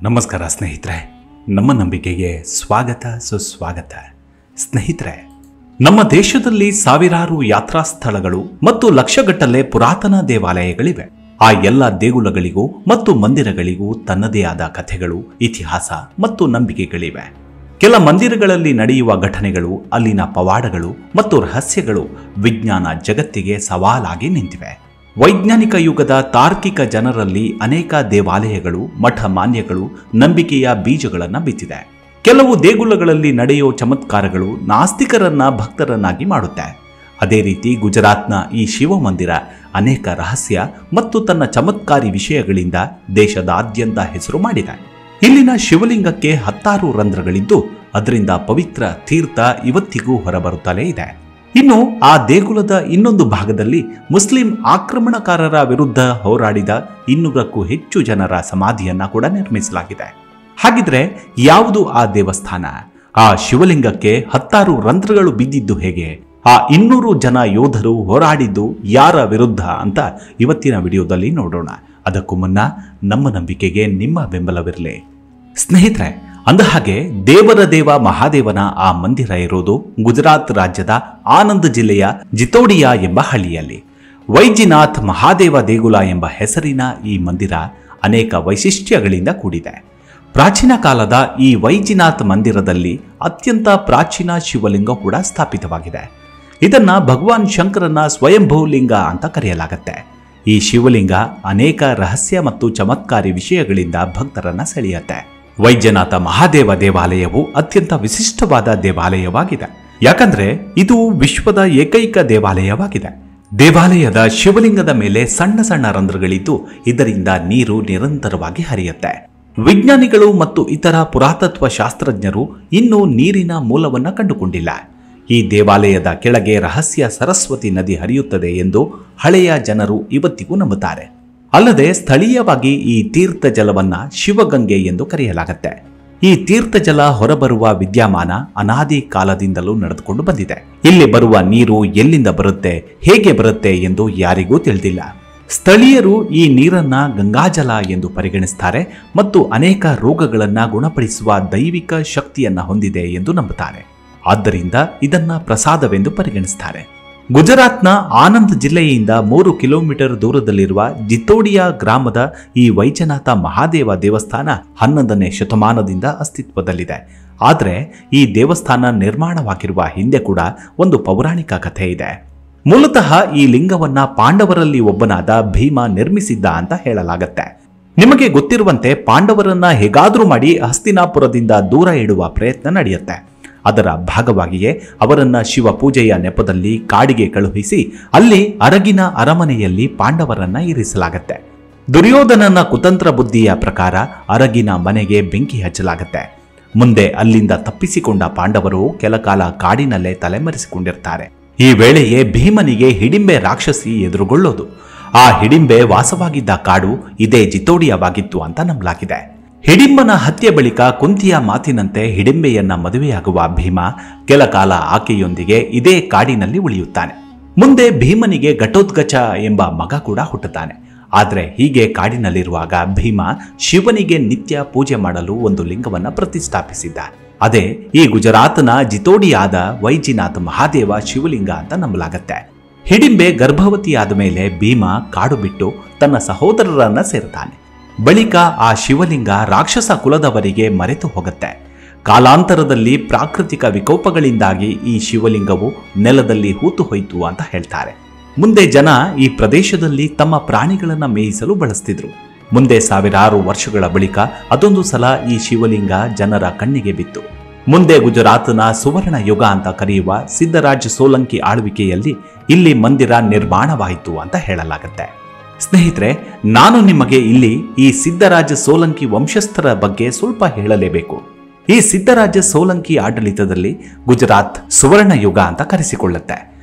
ನಮಸ್ಕಾರ ಸ್ನೇಹಿತರೆ, ನಮ್ಮ ನಂಬಿಕೆಗೆ ಸ್ವಾಗತ ಸುಸ್ವಾಗತ. ಸ್ನೇಹಿತರೆ, ನಮ್ಮ ದೇಶದಲ್ಲಿ ಸಾವಿರಾರು ಯಾತ್ರಾ ಸ್ಥಳಗಳು ಮತ್ತು ಲಕ್ಷಗಟ್ಟಲೆ ಪುರಾತನ ದೇವಾಲಯಗಳಿವೆ. ಆ ಎಲ್ಲ ದೇಗುಲಗಳಿಗೂ ಮತ್ತು ಮಂದಿರಗಳಿಗೂ ತನ್ನದೇ ಆದ ಕಥೆಗಳು, ಇತಿಹಾಸ ಮತ್ತು ನಂಬಿಕೆಗಳಿವೆ. ಕೆಲ ಮಂದಿರಗಳಲ್ಲಿ ನಡೆಯುವ ಘಟನೆಗಳು, ಅಲ್ಲಿನ ಪವಾಡಗಳು ಮತ್ತು ರಹಸ್ಯಗಳು ವಿಜ್ಞಾನ ಜಗತ್ತಿಗೆ ಸವಾಲಾಗಿ ನಿಂತಿವೆ. ವೈಜ್ಞಾನಿಕ ಯುಗದ ತಾರ್ಕಿಕ ಜನರಲ್ಲಿ ಅನೇಕ ದೇವಾಲಯಗಳು, ಮಠ ಮಾನ್ಯಗಳು ನಂಬಿಕೆಯ ಬೀಜಗಳನ್ನು ಬಿತ್ತಿದೆ. ಕೆಲವು ದೇಗುಲಗಳಲ್ಲಿ ನಡೆಯುವ ಚಮತ್ಕಾರಗಳು ನಾಸ್ತಿಕರನ್ನ ಭಕ್ತರನ್ನಾಗಿ ಮಾಡುತ್ತೆ. ಅದೇ ರೀತಿ ಗುಜರಾತ್ನ ಈ ಶಿವ ಮಂದಿರ ಅನೇಕ ರಹಸ್ಯ ಮತ್ತು ತನ್ನ ಚಮತ್ಕಾರಿ ವಿಷಯಗಳಿಂದ ದೇಶದಾದ್ಯಂತ ಹೆಸರು ಮಾಡಿದೆ. ಇಲ್ಲಿನ ಶಿವಲಿಂಗಕ್ಕೆ 10 ರಂಧ್ರಗಳಿದ್ದು ಅದರಿಂದ ಪವಿತ್ರ ತೀರ್ಥ ಇವತ್ತಿಗೂ ಹೊರಬರುತ್ತಲೇ ಇದೆ. ಇನ್ನು ಆ ದೇಗುಲದ ಇನ್ನೊಂದು ಭಾಗದಲ್ಲಿ ಮುಸ್ಲಿಂ ಆಕ್ರಮಣಕಾರರ ವಿರುದ್ಧ ಹೋರಾಡಿದ 200ಕ್ಕೂ ಹೆಚ್ಚು ಜನರ ಸಮಾಧಿಯನ್ನ ಕೂಡ ನಿರ್ಮಿಸಲಾಗಿದೆ. ಹಾಗಿದ್ರೆ ಯಾವುದು ಆ ದೇವಸ್ಥಾನ? ಆ ಶಿವಲಿಂಗಕ್ಕೆ 10 ರಂಧ್ರಗಳು ಬಿದ್ದಿದ್ದು ಹೇಗೆ? ಆ 200 ಜನ ಯೋಧರು ಹೋರಾಡಿದ್ದು ಯಾರ ವಿರುದ್ಧ ಅಂತ ಇವತ್ತಿನ ವಿಡಿಯೋದಲ್ಲಿ ನೋಡೋಣ. ಅದಕ್ಕೂ ಮುನ್ನ ನಮ್ಮ ನಂಬಿಕೆಗೆ ನಿಮ್ಮ ಬೆಂಬಲವಿರಲಿ. ಸ್ನೇಹಿತರೆ, ಅಂದಹಾಗೆ ದೇವರ ದೇವ ಮಹಾದೇವನ ಆ ಮಂದಿರ ಇರೋದು ಗುಜರಾತ್ ರಾಜ್ಯದ ಆನಂದ್ ಜಿಲ್ಲೆಯ ಜಿತೋಡಿಯಾ ಎಂಬ ಹಳ್ಳಿಯಲ್ಲಿ. ವೈಜಿನಾಥ್ ಮಹಾದೇವ ದೇಗುಲ ಎಂಬ ಹೆಸರಿನ ಈ ಮಂದಿರ ಅನೇಕ ವೈಶಿಷ್ಟ್ಯಗಳಿಂದ ಕೂಡಿದೆ. ಪ್ರಾಚೀನ ಕಾಲದ ಈ ವೈಜಿನಾಥ್ ಮಂದಿರದಲ್ಲಿ ಅತ್ಯಂತ ಪ್ರಾಚೀನ ಶಿವಲಿಂಗ ಕೂಡ ಸ್ಥಾಪಿತವಾಗಿದೆ. ಇದನ್ನ ಭಗವಾನ್ ಶಂಕರನ ಸ್ವಯಂಭೂ ಲಿಂಗ ಅಂತ ಕರೆಯಲಾಗುತ್ತೆ. ಈ ಶಿವಲಿಂಗ ಅನೇಕ ರಹಸ್ಯ ಮತ್ತು ಚಮತ್ಕಾರಿ ವಿಷಯಗಳಿಂದ ಭಕ್ತರನ್ನ ಸೆಳೆಯುತ್ತೆ. ವೈದ್ಯನಾಥ ಮಹಾದೇವ ದೇವಾಲಯವು ಅತ್ಯಂತ ವಿಶಿಷ್ಟವಾದ ದೇವಾಲಯವಾಗಿದೆ. ಯಾಕಂದ್ರೆ ಇದು ವಿಶ್ವದ ಏಕೈಕ ದೇವಾಲಯವಾಗಿದೆ. ದೇವಾಲಯದ ಶಿವಲಿಂಗದ ಮೇಲೆ ಸಣ್ಣ ಸಣ್ಣ ರಂಧ್ರಗಳಿದ್ದು ಇದರಿಂದ ನೀರು ನಿರಂತರವಾಗಿ ಹರಿಯುತ್ತೆ. ವಿಜ್ಞಾನಿಗಳು ಮತ್ತು ಇತರ ಪುರಾತತ್ವ ಶಾಸ್ತ್ರಜ್ಞರು ಇನ್ನೂ ನೀರಿನ ಮೂಲವನ್ನ ಕಂಡುಕೊಂಡಿಲ್ಲ. ಈ ದೇವಾಲಯದ ಕೆಳಗೆ ರಹಸ್ಯ ಸರಸ್ವತಿ ನದಿ ಹರಿಯುತ್ತದೆ ಎಂದು ಹಳೆಯ ಜನರು ಇವತ್ತಿಗೂ ನಂಬುತ್ತಾರೆ. ಅಲ್ಲದೆ ಸ್ಥಳೀಯವಾಗಿ ಈ ತೀರ್ಥ ಜಲವನ್ನ ಶಿವಗಂಗೆ ಎಂದು ಕರೆಯಲಾಗುತ್ತೆ. ಈ ತೀರ್ಥ ಜಲ ಹೊರಬರುವ ವಿದ್ಯಮಾನ ಅನಾದಿ ಕಾಲದಿಂದಲೂ ನಡೆದುಕೊಂಡು ಬಂದಿದೆ. ಇಲ್ಲಿ ಬರುವ ನೀರು ಎಲ್ಲಿಂದ ಬರುತ್ತೆ, ಹೇಗೆ ಬರುತ್ತೆ ಎಂದು ಯಾರಿಗೂ ತಿಳಿದಿಲ್ಲ. ಸ್ಥಳೀಯರು ಈ ನೀರನ್ನ ಗಂಗಾಜಲ ಎಂದು ಪರಿಗಣಿಸುತ್ತಾರೆ ಮತ್ತು ಅನೇಕ ರೋಗಗಳನ್ನ ಗುಣಪಡಿಸುವ ದೈವಿಕ ಶಕ್ತಿಯನ್ನ ಹೊಂದಿದೆ ಎಂದು ನಂಬುತ್ತಾರೆ. ಆದ್ದರಿಂದ ಇದನ್ನ ಪ್ರಸಾದವೆಂದು ಪರಿಗಣಿಸುತ್ತಾರೆ. ಗುಜರಾತ್ನ ಆನಂದ್ ಜಿಲ್ಲೆಯಿಂದ 3 ಕಿಲೋಮೀಟರ್ ದೂರದಲ್ಲಿರುವ ಜಿತೋಡಿಯಾ ಗ್ರಾಮದ ಈ ವೈದ್ಯನಾಥ ಮಹಾದೇವ ದೇವಸ್ಥಾನ 11ನೇ ಶತಮಾನದಿಂದ ಅಸ್ತಿತ್ವದಲ್ಲಿದೆ. ಆದರೆ ಈ ದೇವಸ್ಥಾನ ನಿರ್ಮಾಣವಾಗಿರುವ ಹಿಂದೆ ಕೂಡ ಒಂದು ಪೌರಾಣಿಕ ಕಥೆ ಇದೆ. ಮೂಲತಃ ಈ ಲಿಂಗವನ್ನ ಪಾಂಡವರಲ್ಲಿ ಒಬ್ಬನಾದ ಭೀಮ ನಿರ್ಮಿಸಿದ್ದ ಅಂತ ಹೇಳಲಾಗತ್ತೆ. ನಿಮಗೆ ಗೊತ್ತಿರುವಂತೆ ಪಾಂಡವರನ್ನ ಹೇಗಾದ್ರೂ ಮಾಡಿ ಹಸ್ತಿನಾಪುರದಿಂದ ದೂರ ಇಡುವ ಪ್ರಯತ್ನ ನಡೆಯುತ್ತೆ. ಅದರ ಭಾಗವಾಗಿಯೇ ಅವರನ್ನ ಶಿವ ಪೂಜೆಯ ನೆಪದಲ್ಲಿ ಕಾಡಿಗೆ ಕಳುಹಿಸಿ ಅಲ್ಲಿ ಅರಗಿನ ಅರಮನೆಯಲ್ಲಿ ಪಾಂಡವರನ್ನ ಇರಿಸಲಾಗತ್ತೆ. ದುರ್ಯೋಧನನ ಕುತಂತ್ರ ಬುದ್ಧಿಯ ಪ್ರಕಾರ ಅರಗಿನ ಮನೆಗೆ ಬೆಂಕಿ ಹಚ್ಚಲಾಗತ್ತೆ. ಮುಂದೆ ಅಲ್ಲಿಂದ ತಪ್ಪಿಸಿಕೊಂಡ ಪಾಂಡವರು ಕೆಲಕಾಲ ಕಾಡಿನಲ್ಲೇ ತಲೆಮರೆಸಿಕೊಂಡಿರ್ತಾರೆ. ಈ ವೇಳೆಯೇ ಭೀಮನಿಗೆ ಹಿಡಿಂಬೆ ರಾಕ್ಷಸಿ ಎದುರುಗೊಳ್ಳೋದು. ಆ ಹಿಡಿಂಬೆ ವಾಸವಾಗಿದ್ದ ಕಾಡು ಇದೇ ಜಿತೋಡಿಯಾವಾಗಿತ್ತು ಅಂತ ನಂಬಲಾಗಿದೆ. ಹಿಡಿಂಬನ ಹತ್ಯೆ ಬಳಿಕ ಕುಂತಿಯ ಮಾತಿನಂತೆ ಹಿಡಿಂಬೆಯನ್ನ ಮದುವೆಯಾಗುವ ಭೀಮ ಕೆಲ ಕಾಲ ಆಕೆಯೊಂದಿಗೆ ಇದೇ ಕಾಡಿನಲ್ಲಿ ಉಳಿಯುತ್ತಾನೆ. ಮುಂದೆ ಭೀಮನಿಗೆ ಘಟೋತ್ಕಚ ಎಂಬ ಮಗ ಕೂಡ ಹುಟ್ಟುತ್ತಾನೆ. ಆದರೆ ಹೀಗೆ ಕಾಡಿನಲ್ಲಿರುವಾಗ ಭೀಮ ಶಿವನಿಗೆ ನಿತ್ಯ ಪೂಜೆ ಮಾಡಲು ಒಂದು ಲಿಂಗವನ್ನ ಪ್ರತಿಷ್ಠಾಪಿಸಿದ್ದ. ಅದೇ ಈ ಗುಜರಾತ್ನ ಜಿತೋಡಿಯಾದ ವೈಜಿನಾಥ್ ಮಹಾದೇವ ಶಿವಲಿಂಗ ಅಂತ ನಂಬಲಾಗತ್ತೆ. ಹಿಡಿಂಬೆ ಗರ್ಭವತಿಯಾದ ಮೇಲೆ ಭೀಮ ಕಾಡು ಬಿಟ್ಟು ತನ್ನ ಸಹೋದರರನ್ನ ಸೇರುತ್ತಾನೆ. ಬಳಿಕ ಆ ಶಿವಲಿಂಗ ರಾಕ್ಷಸ ಕುಲದವರಿಗೆ ಮರೆತು ಹೋಗುತ್ತೆ. ಕಾಲಾಂತರದಲ್ಲಿ ಪ್ರಾಕೃತಿಕ ವಿಕೋಪಗಳಿಂದಾಗಿ ಈ ಶಿವಲಿಂಗವು ನೆಲದಲ್ಲಿ ಹೂತು ಹೋಯಿತು ಅಂತ ಹೇಳ್ತಾರೆ. ಮುಂದೆ ಜನ ಈ ಪ್ರದೇಶದಲ್ಲಿ ತಮ್ಮ ಪ್ರಾಣಿಗಳನ್ನ ಮೇಯಿಸಲು ಬಳಸ್ತಿದ್ರು. ಮುಂದೆ ಸಾವಿರಾರು ವರ್ಷಗಳ ಬಳಿಕ ಅದೊಂದು ಸಲ ಈ ಶಿವಲಿಂಗ ಜನರ ಕಣ್ಣಿಗೆ ಬಿತ್ತು. ಮುಂದೆ ಗುಜರಾತ್ನ ಸುವರ್ಣ ಯುಗ ಅಂತ ಕರೆಯುವ ಸಿದ್ದರಾಜ್ ಸೋಲಂಕಿ ಆಳ್ವಿಕೆಯಲ್ಲಿ ಇಲ್ಲಿ ಮಂದಿರ ನಿರ್ಮಾಣವಾಯಿತು ಅಂತ ಹೇಳಲಾಗುತ್ತೆ. ಸ್ನೇಹಿತರೆ, ನಾನು ನಿಮಗೆ ಇಲ್ಲಿ ಈ ಸಿದ್ದರಾಜ ಸೋಲಂಕಿ ವಂಶಸ್ಥರ ಬಗ್ಗೆ ಸ್ವಲ್ಪ ಹೇಳಲೇಬೇಕು. ಈ ಸಿದ್ದರಾಜ ಸೋಲಂಕಿ ಆಡಳಿತದಲ್ಲಿ ಗುಜರಾತ್ ಸುವರ್ಣ ಯುಗ ಅಂತ ಕರೆಸಿಕೊಳ್ಳುತ್ತೆ.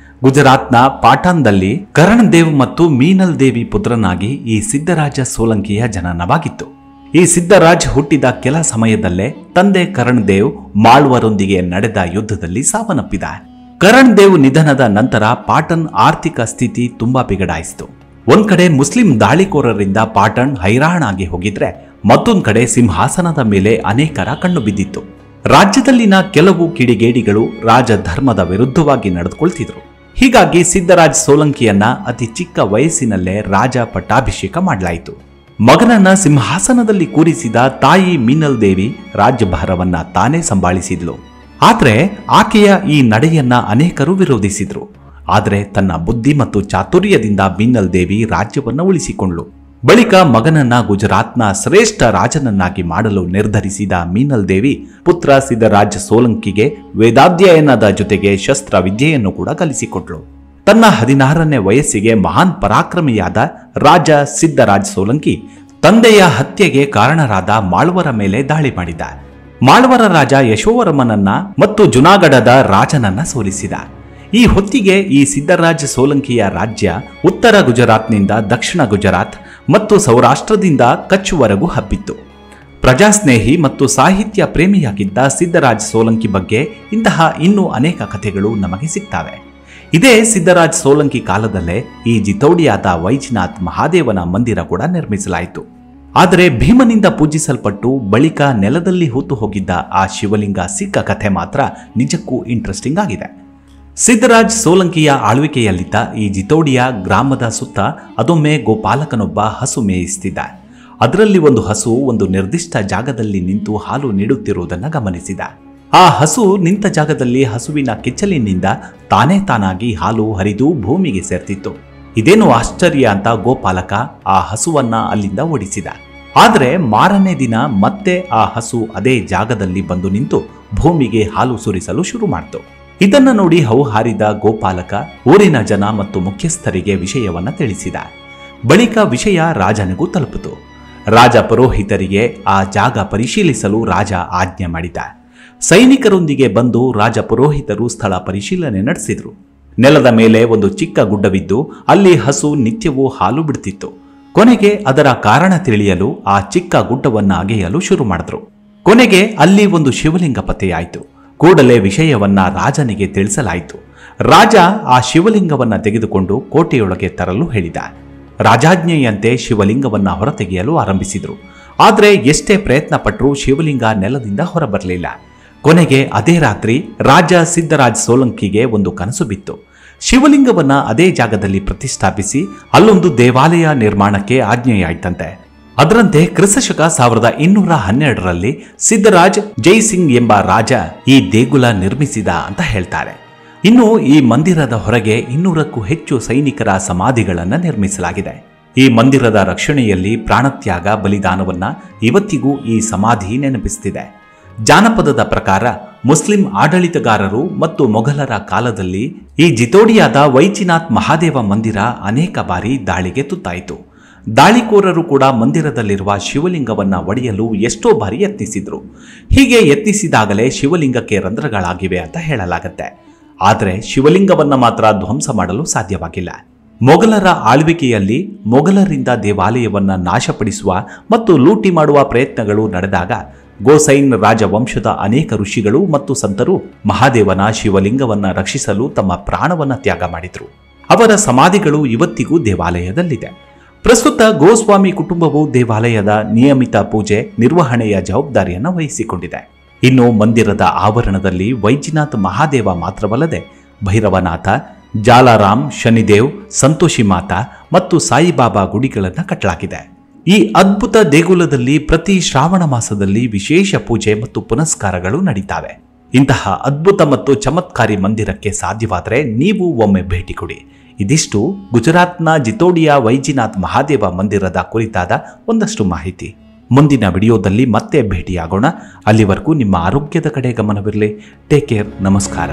ಗುಜರಾತ್ನ ಪಾಟನ್ದಲ್ಲಿ ಕರಣ್ ದೇವ್ ಮತ್ತು ಮೀನಲ್ ದೇವಿ ಪುತ್ರನಾಗಿ ಈ ಸಿದ್ದರಾಜ ಸೋಲಂಕಿಯ ಜನನವಾಗಿತ್ತು. ಈ ಸಿದ್ದರಾಜ್ ಹುಟ್ಟಿದ ಕೆಲ ಸಮಯದಲ್ಲೇ ತಂದೆ ಕರಣ್ ದೇವ್ ಮಾಳ್ವರೊಂದಿಗೆ ನಡೆದ ಯುದ್ಧದಲ್ಲಿ ಸಾವನ್ನಪ್ಪಿದ. ಕರಣ್ ದೇವ್ ನಿಧನದ ನಂತರ ಪಾಟನ್ ಆರ್ಥಿಕ ಸ್ಥಿತಿ ತುಂಬಾ ಬಿಗಡಾಯಿಸಿತು. ಒಂದ್ ಕಡೆ ಮುಸ್ಲಿಂ ದಾಳಿಕೋರರಿಂದ ಪಾಟಣ್ ಹೈರಾಣಾಗಿ ಹೋಗಿದ್ರೆ ಮತ್ತೊಂದು ಕಡೆ ಸಿಂಹಾಸನದ ಮೇಲೆ ಅನೇಕರ ಕಣ್ಣು ಬಿದ್ದಿತ್ತು. ರಾಜ್ಯದಲ್ಲಿನ ಕೆಲವು ಕಿಡಿಗೇಡಿಗಳು ರಾಜಧರ್ಮದ ವಿರುದ್ಧವಾಗಿ ನಡೆದುಕೊಳ್ತಿದ್ರು. ಹೀಗಾಗಿ ಸಿದ್ದರಾಜ್ ಸೋಲಂಕಿಯನ್ನ ಅತಿ ಚಿಕ್ಕ ವಯಸ್ಸಿನಲ್ಲೇ ರಾಜ ಪಟ್ಟಾಭಿಷೇಕ ಮಾಡಲಾಯಿತು. ಮಗನನ್ನ ಸಿಂಹಾಸನದಲ್ಲಿ ಕೂರಿಸಿದ ತಾಯಿ ಮೀನಲ್ ದೇವಿ ರಾಜ್ಯಭಾರವನ್ನ ತಾನೇ ಸಂಭಾಳಿಸಿದ್ಲು. ಆದ್ರೆ ಆಕೆಯ ಈ ನಡೆಯನ್ನ ಅನೇಕರು ವಿರೋಧಿಸಿದ್ರು. ಆದರೆ ತನ್ನ ಬುದ್ಧಿ ಮತ್ತು ಚಾತುರ್ಯದಿಂದ ಮೀನಲ್ ದೇವಿ ರಾಜ್ಯವನ್ನ ಉಳಿಸಿಕೊಂಡ್ಳು. ಬಳಿಕ ಮಗನನ್ನ ಗುಜರಾತ್ನ ಶ್ರೇಷ್ಠ ರಾಜನನ್ನಾಗಿ ಮಾಡಲು ನಿರ್ಧರಿಸಿದ ಮೀನಲ್ ದೇವಿ ಪುತ್ರ ಸಿದ್ದರಾಜ್ ಸೋಲಂಕಿಗೆ ವೇದಾಧ್ಯಯನದ ಜೊತೆಗೆ ಶಸ್ತ್ರ ವಿದ್ಯೆಯನ್ನು ಕೂಡ ಕಲಿಸಿಕೊಟ್ಳು. ತನ್ನ 16ನೇ ವಯಸ್ಸಿಗೆ ಮಹಾನ್ ಪರಾಕ್ರಮಿಯಾದ ರಾಜ ಸಿದ್ದರಾಜ್ ಸೋಲಂಕಿ ತಂದೆಯ ಹತ್ಯೆಗೆ ಕಾರಣರಾದ ಮಾಳ್ವರ ಮೇಲೆ ದಾಳಿ ಮಾಡಿದ. ಮಾಳ್ವರ ರಾಜ ಯಶೋವರ್ಮನನ್ನ ಮತ್ತು ಜುನಾಗಢದ ರಾಜನನ್ನ ಸೋಲಿಸಿದ. ಈ ಹೊತ್ತಿಗೆ ಈ ಸಿದ್ದರಾಜ್ ಸೋಲಂಕಿಯ ರಾಜ್ಯ ಉತ್ತರ ಗುಜರಾತ್ನಿಂದ ದಕ್ಷಿಣ ಗುಜರಾತ್ ಮತ್ತು ಸೌರಾಷ್ಟ್ರದಿಂದ ಕಚ್ವರೆಗೂ ಹಬ್ಬಿತ್ತು. ಪ್ರಜಾಸ್ನೇಹಿ ಮತ್ತು ಸಾಹಿತ್ಯ ಪ್ರೇಮಿಯಾಗಿದ್ದ ಸಿದ್ದರಾಜ್ ಸೋಲಂಕಿ ಬಗ್ಗೆ ಇಂತಹ ಇನ್ನೂ ಅನೇಕ ಕಥೆಗಳು ನಮಗೆ ಸಿಗ್ತವೆ. ಇದೇ ಸಿದ್ದರಾಜ್ ಸೋಲಂಕಿ ಕಾಲದಲ್ಲೇ ಈ ಜಿತೌಡಿಯಾದ ವೈಜನಾಥ್ ಮಹಾದೇವನ ಮಂದಿರ ಕೂಡ ನಿರ್ಮಿಸಲಾಯಿತು. ಆದರೆ ಭೀಮನಿಂದ ಪೂಜಿಸಲ್ಪಟ್ಟು ಬಳಿಕ ನೆಲದಲ್ಲಿ ಹೂತು ಹೋಗಿದ್ದ ಆ ಶಿವಲಿಂಗ ಸಿಕ್ಕ ಕಥೆ ಮಾತ್ರ ನಿಜಕ್ಕೂ ಇಂಟ್ರೆಸ್ಟಿಂಗ್ ಆಗಿದೆ. ಸಿದ್ದರಾಜ್ ಸೋಲಂಕಿಯ ಆಳ್ವಿಕೆಯಲ್ಲಿದ್ದ ಈ ಜಿತೌಡಿಯ ಗ್ರಾಮದ ಸುತ್ತ ಅದೊಮ್ಮೆ ಗೋಪಾಲಕನೊಬ್ಬ ಹಸು ಮೇಯಿಸುತ್ತಿದ್ದ. ಅದರಲ್ಲಿ ಒಂದು ಹಸು ಒಂದು ನಿರ್ದಿಷ್ಟ ಜಾಗದಲ್ಲಿ ನಿಂತು ಹಾಲು ನೀಡುತ್ತಿರುವುದನ್ನು ಗಮನಿಸಿದ. ಆ ಹಸು ನಿಂತ ಜಾಗದಲ್ಲಿ ಹಸುವಿನ ಕೆಚ್ಚಲಿನಿಂದ ತಾನಾಗಿ ಹಾಲು ಹರಿದು ಭೂಮಿಗೆ ಸೇರ್ತಿತ್ತು. ಇದೇನು ಆಶ್ಚರ್ಯ ಅಂತ ಗೋಪಾಲಕ ಆ ಹಸುವನ್ನ ಅಲ್ಲಿಂದ ಓಡಿಸಿದ. ಆದರೆ ಮಾರನೇ ದಿನ ಮತ್ತೆ ಆ ಹಸು ಅದೇ ಜಾಗದಲ್ಲಿ ಬಂದು ನಿಂತು ಭೂಮಿಗೆ ಹಾಲು ಸುರಿಸಲು ಶುರು ಮಾಡಿತು. ಇದನ್ನ ನೋಡಿ ಹೌಹಾರಿದ ಗೋಪಾಲಕ ಊರಿನ ಜನ ಮತ್ತು ಮುಖ್ಯಸ್ಥರಿಗೆ ವಿಷಯವನ್ನ ತಿಳಿಸಿದ. ಬಳಿಕ ವಿಷಯ ರಾಜನಿಗೂ ತಲುಪಿತು. ರಾಜ ಪುರೋಹಿತರಿಗೆ ಆ ಜಾಗ ಪರಿಶೀಲಿಸಲು ರಾಜ ಆಜ್ಞೆ ಮಾಡಿದ. ಸೈನಿಕರೊಂದಿಗೆ ಬಂದು ರಾಜ ಪುರೋಹಿತರು ಸ್ಥಳ ಪರಿಶೀಲನೆ ನಡೆಸಿದ್ರು. ನೆಲದ ಮೇಲೆ ಒಂದು ಚಿಕ್ಕ ಗುಡ್ಡವಿದ್ದು ಅಲ್ಲಿ ಹಸು ನಿತ್ಯವೂ ಹಾಲು ಬಿಡ್ತಿತ್ತು. ಕೊನೆಗೆ ಅದರ ಕಾರಣ ತಿಳಿಯಲು ಆ ಚಿಕ್ಕ ಗುಡ್ಡವನ್ನ ಅಗೆಯಲು ಶುರು ಮಾಡಿದ್ರು. ಕೊನೆಗೆ ಅಲ್ಲಿ ಒಂದು ಶಿವಲಿಂಗ ಪತ್ತೆಯಾಯಿತು. ಕೂಡಲೇ ವಿಷಯವನ್ನ ರಾಜನಿಗೆ ತಿಳಿಸಲಾಯಿತು. ರಾಜ ಆ ಶಿವಲಿಂಗವನ್ನ ತೆಗೆದುಕೊಂಡು ಕೋಟೆಯೊಳಗೆ ತರಲು ಹೇಳಿದ. ರಾಜಾಜ್ಞೆಯಂತೆ ಶಿವಲಿಂಗವನ್ನ ಹೊರತೆಗೆಯಲು ಆರಂಭಿಸಿದ್ರು. ಆದರೆ ಎಷ್ಟೇ ಪ್ರಯತ್ನ ಪಟ್ಟರೂ ಶಿವಲಿಂಗ ನೆಲದಿಂದ ಹೊರಬರಲಿಲ್ಲ. ಕೊನೆಗೆ ಅದೇ ರಾತ್ರಿ ರಾಜ ಸಿದ್ದರಾಜ್ ಸೋಲಂಕಿಗೆ ಒಂದು ಕನಸು ಬಿತ್ತು. ಶಿವಲಿಂಗವನ್ನ ಅದೇ ಜಾಗದಲ್ಲಿ ಪ್ರತಿಷ್ಠಾಪಿಸಿ ಅಲ್ಲೊಂದು ದೇವಾಲಯ ನಿರ್ಮಾಣಕ್ಕೆ ಆಜ್ಞೆಯಾಯ್ತಂತೆ. ಅದರಂತೆ ಕ್ರಿಸ್ತಶಕ 1212ರಲ್ಲಿ ಸಿದ್ದರಾಜ್ ಜೈಸಿಂಗ್ ಎಂಬ ರಾಜ ಈ ದೇಗುಲ ನಿರ್ಮಿಸಿದ ಅಂತ ಹೇಳ್ತಾರೆ. ಇನ್ನು ಈ ಮಂದಿರದ ಹೊರಗೆ 200ಕ್ಕೂ ಹೆಚ್ಚು ಸೈನಿಕರ ಸಮಾಧಿಗಳನ್ನು ನಿರ್ಮಿಸಲಾಗಿದೆ. ಈ ಮಂದಿರದ ರಕ್ಷಣೆಯಲ್ಲಿ ಪ್ರಾಣತ್ಯಾಗ ಬಲಿದಾನವನ್ನ ಇವತ್ತಿಗೂ ಈ ಸಮಾಧಿ ನೆನಪಿಸುತ್ತಿದೆ. ಜಾನಪದದ ಪ್ರಕಾರ ಮುಸ್ಲಿಂ ಆಡಳಿತಗಾರರು ಮತ್ತು ಮೊಘಲರ ಕಾಲದಲ್ಲಿ ಈ ಜಿತೋಡಿಯಾದ ವೈಜನಾಥ್ ಮಹಾದೇವ ಮಂದಿರ ಅನೇಕ ಬಾರಿ ದಾಳಿಗೆ ತುತ್ತಾಯಿತು. ದಾಳಿಕೋರರು ಕೂಡ ಮಂದಿರದಲ್ಲಿರುವ ಶಿವಲಿಂಗವನ್ನ ಒಡೆಯಲು ಎಷ್ಟೋ ಬಾರಿ ಯತ್ನಿಸಿದ್ರು. ಹೀಗೆ ಯತ್ನಿಸಿದಾಗಲೇ ಶಿವಲಿಂಗಕ್ಕೆ ರಂಧ್ರಗಳಾಗಿವೆ ಅಂತ ಹೇಳಲಾಗುತ್ತೆ. ಆದರೆ ಶಿವಲಿಂಗವನ್ನ ಮಾತ್ರ ಧ್ವಂಸ ಮಾಡಲು ಸಾಧ್ಯವಾಗಿಲ್ಲ. ಮೊಘಲರ ಆಳ್ವಿಕೆಯಲ್ಲಿ ಮೊಘಲರಿಂದ ದೇವಾಲಯವನ್ನ ನಾಶಪಡಿಸುವ ಮತ್ತು ಲೂಟಿ ಮಾಡುವ ಪ್ರಯತ್ನಗಳು ನಡೆದಾಗ ಗೋಸೈನ್ ರಾಜವಂಶದ ಅನೇಕ ಋಷಿಗಳು ಮತ್ತು ಸಂತರು ಮಹಾದೇವನ ಶಿವಲಿಂಗವನ್ನ ರಕ್ಷಿಸಲು ತಮ್ಮ ಪ್ರಾಣವನ್ನ ತ್ಯಾಗ ಮಾಡಿದ್ರು. ಅವರ ಸಮಾಧಿಗಳು ಇವತ್ತಿಗೂ ದೇವಾಲಯದಲ್ಲಿದೆ. ಪ್ರಸ್ತುತ ಗೋಸ್ವಾಮಿ ಕುಟುಂಬವು ದೇವಾಲಯದ ನಿಯಮಿತ ಪೂಜೆ ನಿರ್ವಹಣೆಯ ಜವಾಬ್ದಾರಿಯನ್ನು ವಹಿಸಿಕೊಂಡಿದೆ. ಇನ್ನು ಮಂದಿರದ ಆವರಣದಲ್ಲಿ ವೈಜನಾಥ್ ಮಹಾದೇವ ಮಾತ್ರವಲ್ಲದೆ ಭೈರವನಾಥ, ಜಾಲಾರಾಮ್, ಶನಿದೇವ್, ಸಂತೋಷಿ ಮಾತಾ ಮತ್ತು ಸಾಯಿಬಾಬಾ ಗುಡಿಗಳನ್ನು ಕಟ್ಟಲಾಗಿದೆ. ಈ ಅದ್ಭುತ ದೇಗುಲದಲ್ಲಿ ಪ್ರತಿ ಶ್ರಾವಣ ಮಾಸದಲ್ಲಿ ವಿಶೇಷ ಪೂಜೆ ಮತ್ತು ಪುನಸ್ಕಾರಗಳು ನಡೀತಾವೆ. ಇಂತಹ ಅದ್ಭುತ ಮತ್ತು ಚಮತ್ಕಾರಿ ಮಂದಿರಕ್ಕೆ ಸಾಧ್ಯವಾದರೆ ನೀವು ಒಮ್ಮೆ ಭೇಟಿ ಕೊಡಿ. ಇದಿಷ್ಟು ಗುಜರಾತ್ನ ಜಿತೋಡಿಯಾ ವೈಜನಾಥ್ ಮಹಾದೇವ ಮಂದಿರದ ಕುರಿತಾದ ಒಂದಷ್ಟು ಮಾಹಿತಿ. ಮುಂದಿನ ವಿಡಿಯೋದಲ್ಲಿ ಮತ್ತೆ ಭೇಟಿಯಾಗೋಣ. ಅಲ್ಲಿವರೆಗೂ ನಿಮ್ಮ ಆರೋಗ್ಯದ ಕಡೆ ಗಮನವಿರಲಿ. Take care. ನಮಸ್ಕಾರ.